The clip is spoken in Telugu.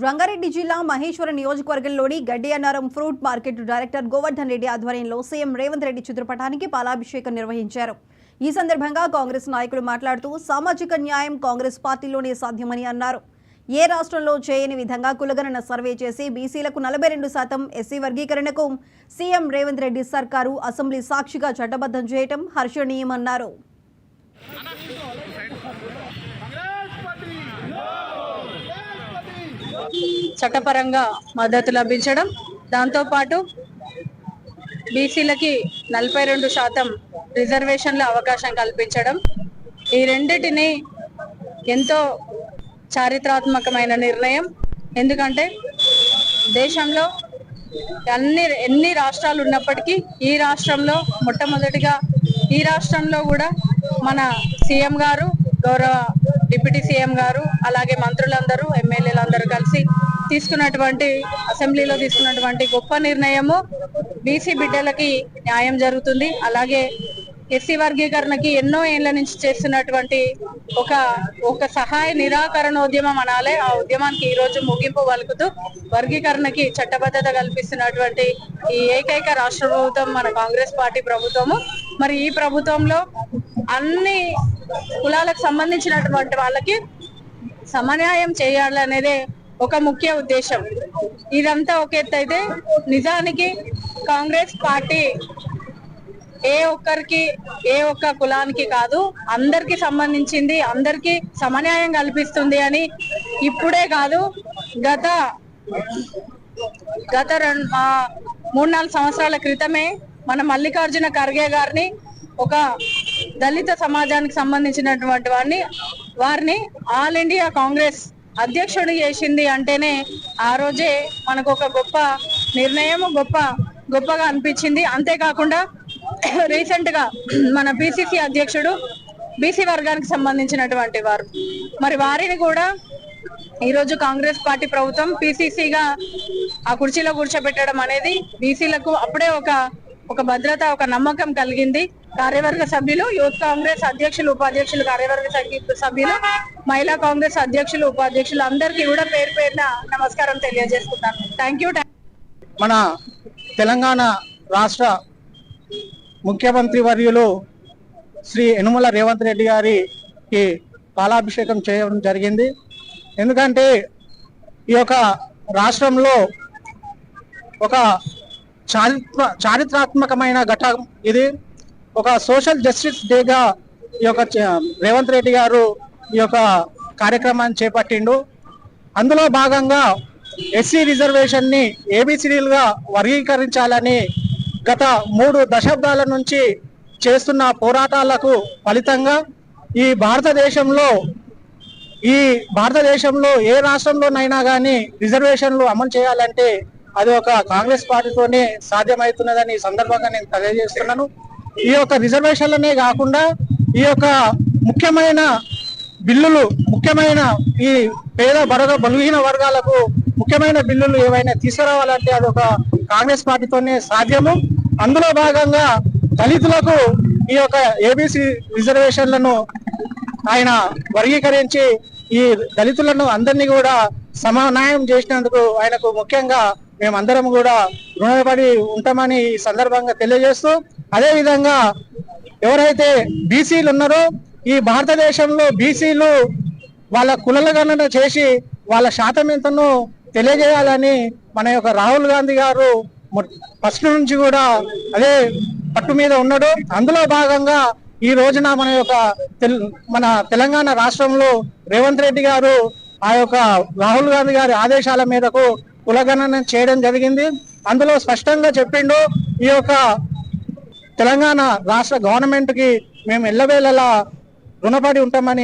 రంగారెడ్డి జిల్లా మహేశ్వర నియోజకవర్గంలోని Gaddiannaram fruit market director Govardhan Reddy ఆధ్వర్యంలో సీఎం రేవంత్ రెడ్డి చిత్రపటానికి పాలాభిషేకం నిర్వహించారు. ఈ సందర్భంగా కాంగ్రెస్ నాయకులు మాట్లాడుతూ సామాజిక న్యాయం కాంగ్రెస్ పార్టీలోనే సాధ్యమని అన్నారు. ఏ రాష్ట్రంలో చేయని విధంగా కులగణన సర్వే చేసి బీసీలకు 42% ఎస్సీ వర్గీకరణకు సీఎం రేవంత్ రెడ్డి సర్కారు అసెంబ్లీ సాక్షిగా చట్టబద్ధం చేయటం హర్షణీయమన్నారు. చట్టపరంగా మద్దతు లభించడం, దాంతోపాటు బీసీలకి 42% రిజర్వేషన్ల అవకాశం కల్పించడం, ఈ రెండిటిని ఎంతో చారిత్రాత్మకమైన నిర్ణయం. ఎందుకంటే దేశంలో ఎన్ని రాష్ట్రాలు ఉన్నప్పటికీ ఈ రాష్ట్రంలో మొట్టమొదటిగా ఈ రాష్ట్రంలో కూడా మన సీఎం గారు, గౌరవ డిప్యూటీ సీఎం గారు, అలాగే మంత్రులందరూ, ఎమ్మెల్యేలందరూ కలిసి తీసుకున్నటువంటి అసెంబ్లీలో తీసుకున్నటువంటి గొప్ప నిర్ణయము. బీసీ బిడ్డలకి న్యాయం జరుగుతుంది. అలాగే ఎస్సీ వర్గీకరణకి ఎన్నో ఏళ్ల నుంచి చేస్తున్నటువంటి ఒక సహాయ నిరాకరణోద్యమం అనాలే. ఆ ఉద్యమానికి ఈ రోజు ముగింపు పలుకుతూ వర్గీకరణకి చట్టబద్ధత కల్పిస్తున్నటువంటి ఈ ఏకైక రాష్ట్ర ప్రభుత్వం మన కాంగ్రెస్ పార్టీ ప్రభుత్వము. మరి ఈ ప్రభుత్వంలో అన్ని కులాలకు సంబంధించినటువంటి వాళ్ళకి సమన్యాయం చేయాలనేదే ఒక ముఖ్య ఉద్దేశం. ఇదంతా ఒక ఎత్తు అయితే, నిజానికి కాంగ్రెస్ పార్టీ ఏ ఒక్క కులానికి కాదు, అందరికి సంబంధించింది, అందరికి సమన్యాయం కల్పిస్తుంది అని ఇప్పుడే కాదు, గత 3-4 సంవత్సరాల క్రితమే మన మల్లికార్జున ఖర్గే గారిని, ఒక దళిత సమాజానికి సంబంధించినటువంటి వారిని ఆల్ ఇండియా కాంగ్రెస్ అధ్యక్షుడు చేసింది అంటేనే ఆ రోజే మనకు ఒక గొప్ప నిర్ణయం, గొప్పగా అనిపించింది. అంతేకాకుండా రీసెంట్ గా మన పిసిసి అధ్యక్షుడు బీసీ వర్గానికి సంబంధించినటువంటి వారు, మరి వారిని కూడా ఈరోజు కాంగ్రెస్ పార్టీ ప్రభుత్వం పిసిసిగా ఆ కుర్చీలో కూర్చోబెట్టడం అనేది బీసీలకు అప్పుడే ఒక భద్రత, ఒక నమ్మకం కలిగింది. కార్యవర్గ సభ్యులు, యూత్ కాంగ్రెస్ అధ్యక్షులు, ఉపాధ్యక్షులు, కార్యవర్గ సభ్యులు, మహిళా కాంగ్రెస్ అధ్యక్షులు, ఉపాధ్యక్షులు అందరికీ కూడా పేరు పేరున నమస్కారం తెలియజేస్తున్నాను. Thank you. మన తెలంగాణ రాష్ట్ర ముఖ్యమంత్రి వర్యులు శ్రీ యనుమల రేవంత్ రెడ్డి గారికి పాలాభిషేకం చేయడం జరిగింది. ఎందుకంటే ఈ యొక్క రాష్ట్రంలో ఒక చారిత్రాత్మకమైన ఘట్టం ఇది. ఒక సోషల్ జస్టిస్ డేగా ఈ యొక్క రేవంత్ రెడ్డి గారు ఈ యొక్క కార్యక్రమాన్ని చేపట్టిండు. అందులో భాగంగా ఎస్సీ రిజర్వేషన్ ని ఏబిసిడీలుగా వర్గీకరించాలని గత 3 దశాబ్దాల నుంచి చేస్తున్న పోరాటాలకు ఫలితంగా ఈ భారతదేశంలో ఏ రాష్ట్రంలోనైనా కానీ రిజర్వేషన్లు అమలు చేయాలంటే అది ఒక కాంగ్రెస్ పార్టీతోనే సాధ్యమవుతున్నదని సందర్భంగా నేను తెలియజేస్తున్నాను. ఈ యొక్క రిజర్వేషన్లనే కాకుండా ఈ యొక్క ముఖ్యమైన ఈ పేద బలహీన వర్గాలకు ముఖ్యమైన బిల్లులు ఏవైనా తీసుకురావాలంటే అది ఒక కాంగ్రెస్ పార్టీతోనే సాధ్యము. అందులో భాగంగా దళితులకు ఈ యొక్క ఏబిసి రిజర్వేషన్లను ఆయన వర్గీకరించి ఈ దళితులను అందరినీ కూడా సమన్యాయం చేసినందుకు ఆయనకు ముఖ్యంగా మేమందరం కూడా రుణపడి ఉంటామని ఈ సందర్భంగా తెలియజేస్తూ, అదేవిధంగా ఎవరైతే బీసీలు ఉన్నారో ఈ భారతదేశంలో బీసీలు వాళ్ళ కులగణన చేసి వాళ్ళ శాతం ఎంతనో తెలియజేయాలని మన యొక్క రాహుల్ గాంధీ గారు ఫస్ట్ నుంచి కూడా అదే పట్టు మీద ఉన్నాడు. అందులో భాగంగా ఈ రోజున మన తెలంగాణ రాష్ట్రంలో రేవంత్ రెడ్డి గారు ఆ యొక్క రాహుల్ గాంధీ గారి ఆదేశాల మేరకు కులగణన చేయడం జరిగింది. అందులో స్పష్టంగా చెప్పిండు, ఈ యొక్క తెలంగాణ రాష్ట్ర గవర్నమెంట్ కి మేము ఎల్లవేళలా రుణపడి ఉంటామని.